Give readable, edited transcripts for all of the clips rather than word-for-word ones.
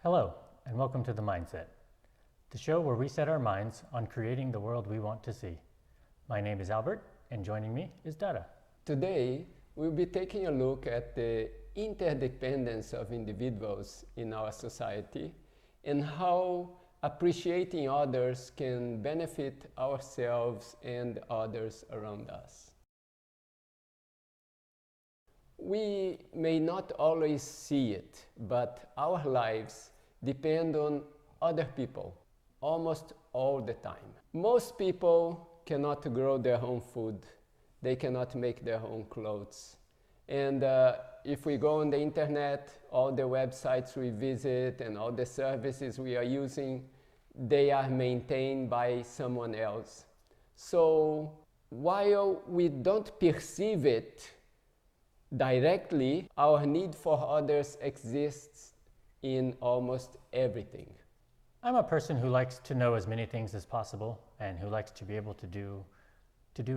Hello, and welcome to The Mindset, the show where we set our minds on creating the world we want to see. My name is Albert, and joining me is Dada. Today, we'll be taking a look at the interdependence of individuals in our society and how appreciating others can benefit ourselves and others around us. We may not always see it, but our lives depend on other people almost all the time. Most people cannot grow their own food. They cannot make their own clothes. And if we go on the internet, all the websites we visit and all the services we are using, they are maintained by someone else. So while we don't perceive it directly, our need for others exists in almost everything. I'm a person who likes to know as many things as possible and who likes to be able to do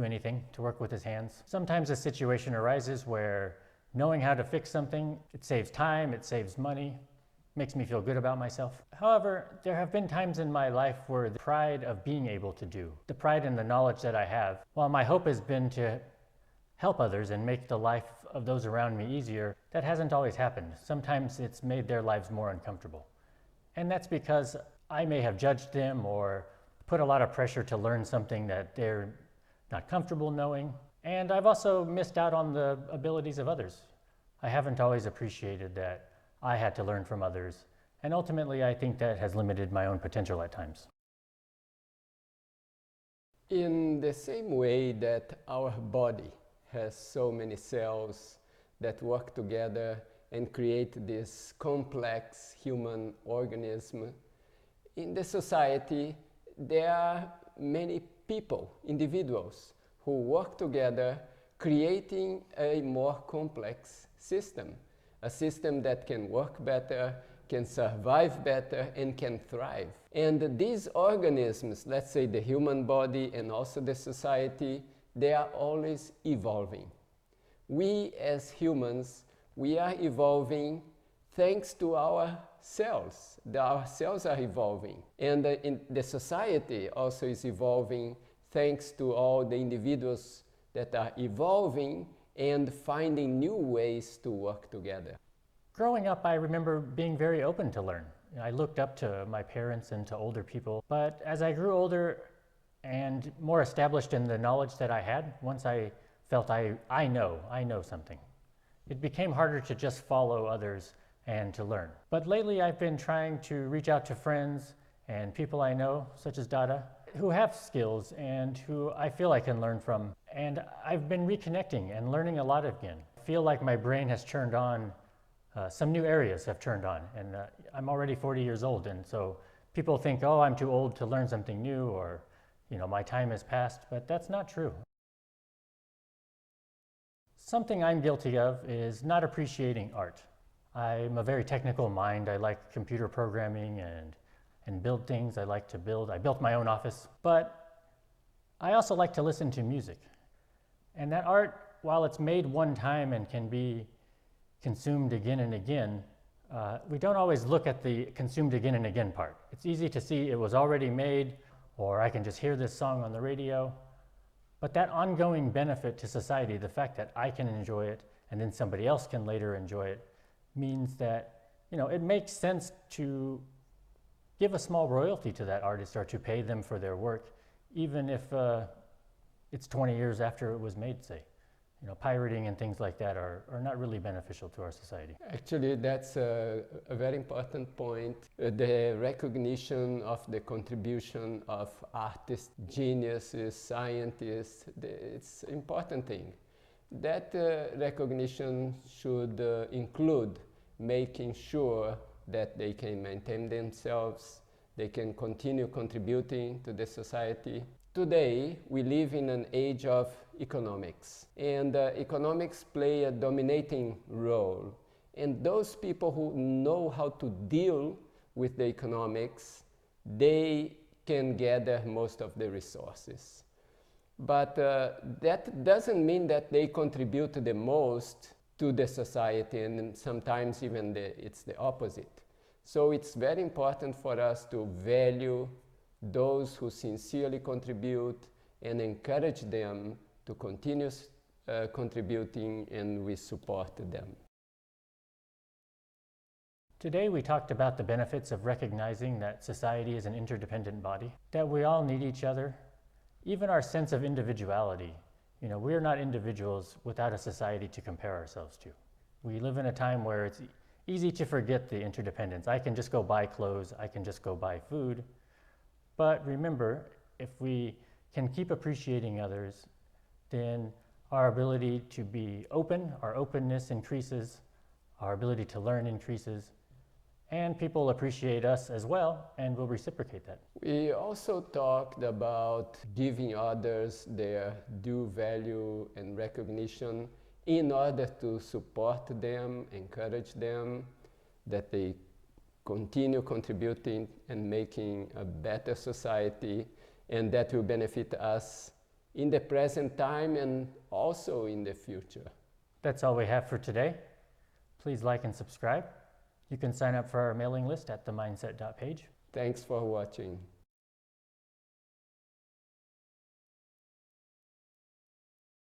anything, to work with his hands. Sometimes a situation arises where knowing how to fix something, it saves time, it saves money, makes me feel good about myself. However, there have been times in my life where the pride of being able to do, the pride in the knowledge that I have, while my hope has been to help others and make the life of those around me easier, that hasn't always happened. Sometimes it's made their lives more uncomfortable. And that's because I may have judged them or put a lot of pressure to learn something that they're not comfortable knowing. And I've also missed out on the abilities of others. I haven't always appreciated that I had to learn from others. And ultimately, I think that has limited my own potential at times. In the same way that our body has so many cells that work together and create this complex human organism, in the society there are many people, individuals, who work together creating a more complex system, a system that can work better, can survive better, and can thrive. And these organisms, let's say the human body and also the society, they are always evolving. We as humans, we are evolving thanks to our cells. Our cells are evolving. And in the society also is evolving thanks to all the individuals that are evolving and finding new ways to work together. Growing up, I remember being very open to learn. I looked up to my parents and to older people. But as I grew older and more established in the knowledge that I had, once I felt I know something, it became harder to just follow others and to learn. But lately I've been trying to reach out to friends and people I know, such as Dada, who have skills and who I feel I can learn from. And I've been reconnecting and learning a lot again. I feel like my brain has turned on, some new areas have turned on, and I'm already 40 years old, and so people think, oh, I'm too old to learn something new, or my time has passed, but that's not true. Something I'm guilty of is not appreciating art. I'm a very technical mind. I like computer programming and build things. I like to build. I built my own office. But I also like to listen to music. And that art, while it's made one time and can be consumed again and again, we don't always look at the consumed again and again part. It's easy to see it was already made, or I can just hear this song on the radio. But that ongoing benefit to society, the fact that I can enjoy it and then somebody else can later enjoy it, means that it makes sense to give a small royalty to that artist or to pay them for their work, even if it's 20 years after it was made, say. Pirating and things like that are not really beneficial to our society. Actually, that's a very important point. The recognition of the contribution of artists, geniuses, scientists, it's an important thing. That recognition should include making sure that they can maintain themselves, they can continue contributing to the society. Today, we live in an age of economics, and economics play a dominating role. And those people who know how to deal with the economics, they can gather most of the resources. But that doesn't mean that they contribute the most to the society, and sometimes even it's the opposite. So it's very important for us to value those who sincerely contribute and encourage them to continue contributing, and we support them. Today we talked about the benefits of recognizing that society is an interdependent body, that we all need each other, even our sense of individuality. You know, we're not individuals without a society to compare ourselves to. We live in a time where it's easy to forget the interdependence. I can just go buy clothes, I can just go buy food. But remember, if we can keep appreciating others, then our ability to be open, our openness increases, our ability to learn increases, and people appreciate us as well and will reciprocate that. We also talked about giving others their due value and recognition in order to support them, encourage them, that they continue contributing and making a better society, and that will benefit us in the present time and also in the future. That's all we have for today. Please like and subscribe. You can sign up for our mailing list at themindset.page. Thanks for watching.